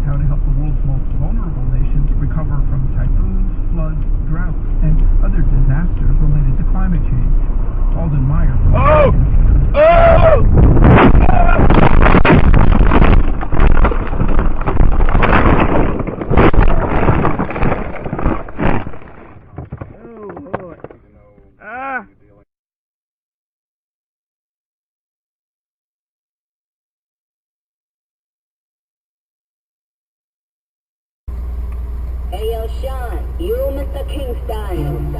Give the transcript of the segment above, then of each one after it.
how to help the world's most vulnerable nations recover from typhoons, floods, droughts, and other disasters related to climate change. Alden Meyer from Hey yo, Sean, you Mr. Kingston.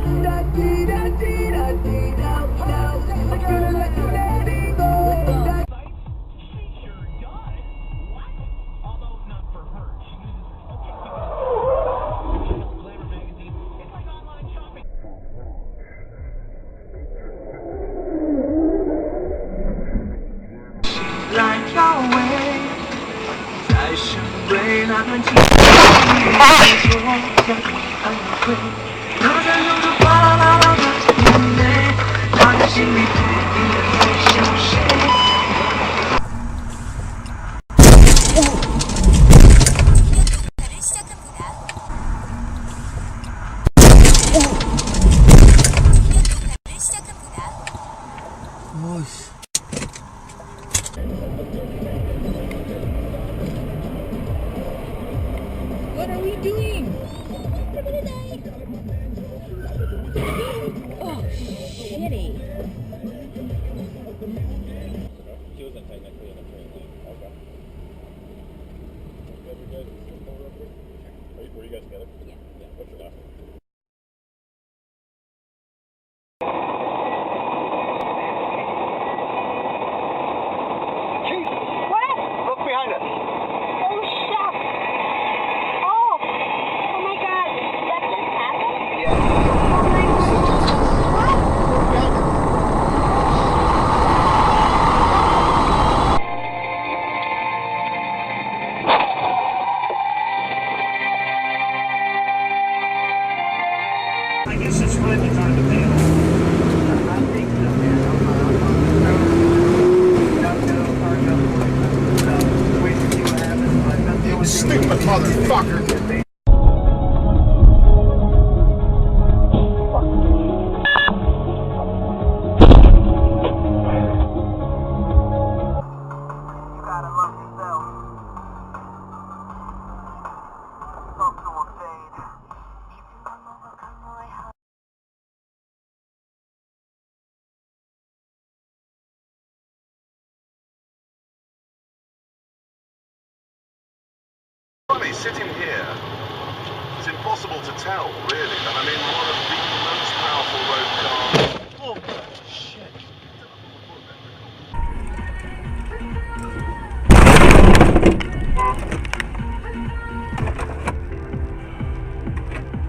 Like your way, I should brain out when What are we doing? We're gonna die. Oh, shitty. She wasn't technically in a train lane. Okay. Were you guys together? Yeah. What's your last name? Look behind us. Oh, shit. Oh my God. That just happened? Yeah. Oh my God. What? I guess it's finally time to bail. I think so, man. Wait to see what happens, but that's the only thing. Stupid motherfucker! You gotta love yourself. Talk to him, Fade. Funny, sitting here, it's impossible to tell, really. And I mean, one of the most powerful road cars. Oh, shit.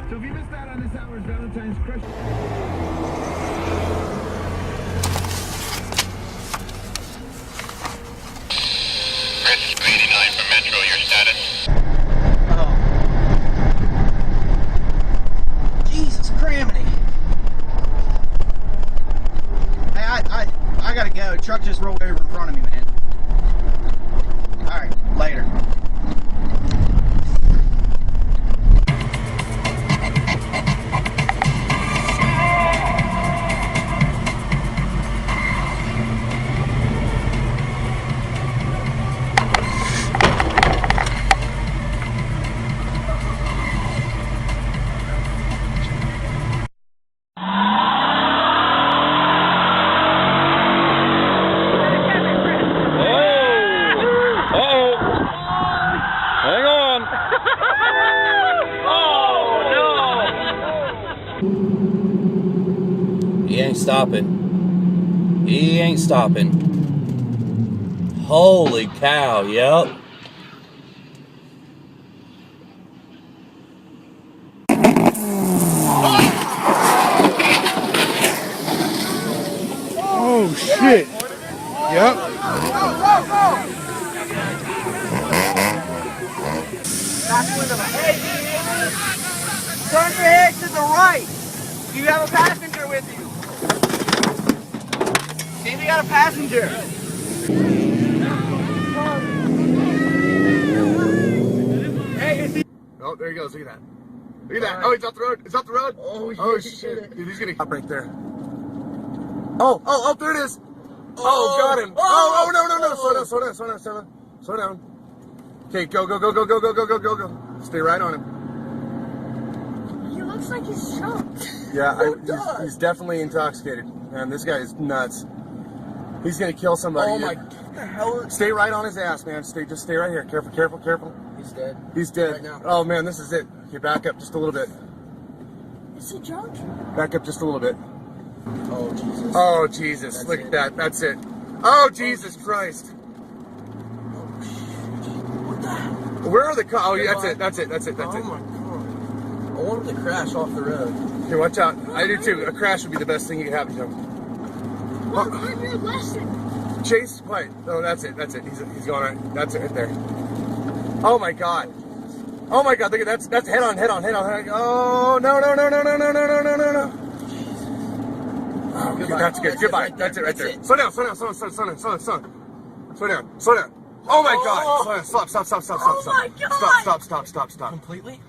So if you missed out on this hour's Valentine's Crush... Chris 89 for Metro, your status. Jesus criminy. Hey, I gotta go. Truck just rolled over in front of me, man. Alright, later. He ain't stopping. He ain't stopping. Holy cow, yep. Oh shit! Yep. Hey, turn your head to the right. You have a passenger with you. See if you got a passenger. Oh, there he goes. Look at that. Look at that. Oh, he's off the road. It's off the road. Oh, shit. Dude, he's gonna stop right there. Oh, there it is. Oh, got him. Oh, no. Slow down. Okay, go. Stay right on him. He looks like he's drunk. Yeah, he's definitely intoxicated. Man, this guy is nuts. He's gonna kill somebody. Oh my, what the hell? Stay right on his ass, man. Just stay right here. Careful. He's dead. He's dead. Right now. Oh man, this is it. Okay, back up just a little bit. Is he drunk? Back up just a little bit. Oh Jesus. Oh Jesus, look at that. That's it. Oh Jesus Christ. What the hell? Where are the cars? Oh, yeah, that's it. Oh my God. I want him to crash off the road. Okay, watch out. I do too. A crash would be the best thing you could happen to him. Look, learn your lesson. Chase, wait. Oh, that's it. He's going right. That's it right there. Oh my God. Look at that. That's head on. Oh no. Oh, okay, that's good. Goodbye. That's it right there. Slow down. Oh my God. Stop. Oh my God. Stop. Completely?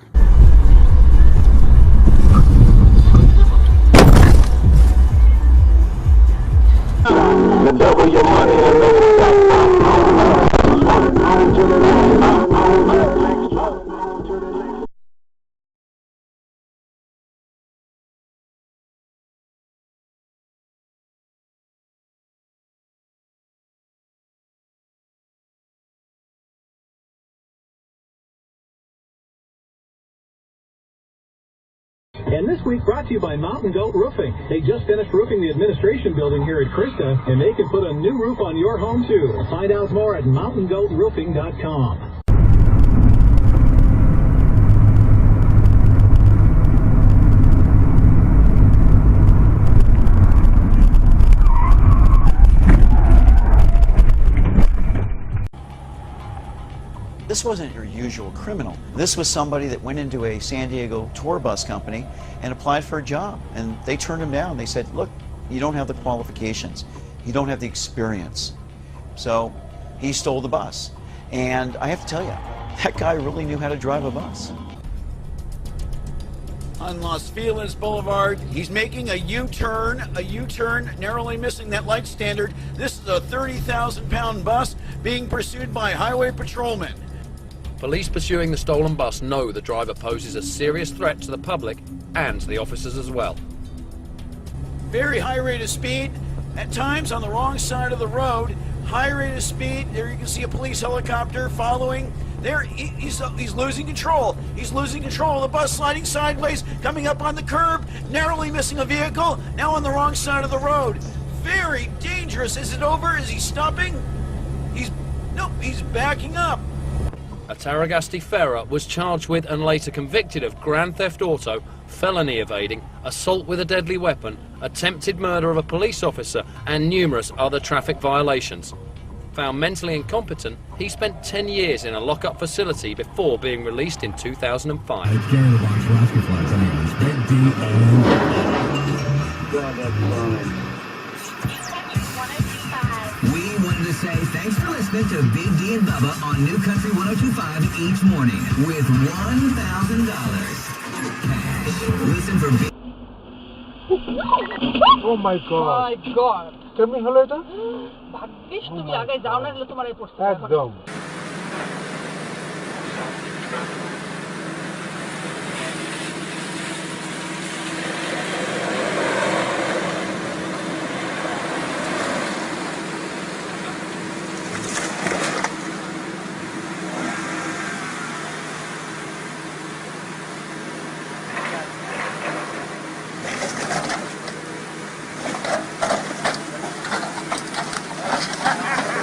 Double your money And this week brought to you by Mountain Goat Roofing. They just finished roofing the administration building here at Krista, and they can put a new roof on your home too. Find out more at mountaingoatroofing.com. This wasn't your usual criminal. This was somebody that went into a San Diego tour bus company and applied for a job. And they turned him down. They said, look, you don't have the qualifications. You don't have the experience. So he stole the bus. And I have to tell you, that guy really knew how to drive a bus. On Los Feliz Boulevard, he's making a U-turn, narrowly missing that light standard. This is a 30,000-pound bus being pursued by highway patrolmen. Police pursuing the stolen bus know the driver poses a serious threat to the public and to the officers as well. Very high rate of speed, at times on the wrong side of the road. High rate of speed, there you can see a police helicopter following. There, he's losing control. He's losing control of the bus, sliding sideways, coming up on the curb, narrowly missing a vehicle, now on the wrong side of the road. Very dangerous. Is it over? Is he stopping? Nope, he's backing up. A Tarragasti Ferrer was charged with and later convicted of grand theft auto, felony evading, assault with a deadly weapon, attempted murder of a police officer, and numerous other traffic violations. Found mentally incompetent, he spent 10 years in a lock-up facility before being released in 2005. We wanted to say thanks for listening to Big D and Bubba on New Country 102.5 each morning with $1,000 cash. Listen for Big... Oh my God. My God. Tell me how later? ভাগ্যিস তুমি আগে যাও না, তোমার এই প্রশ্ন একদম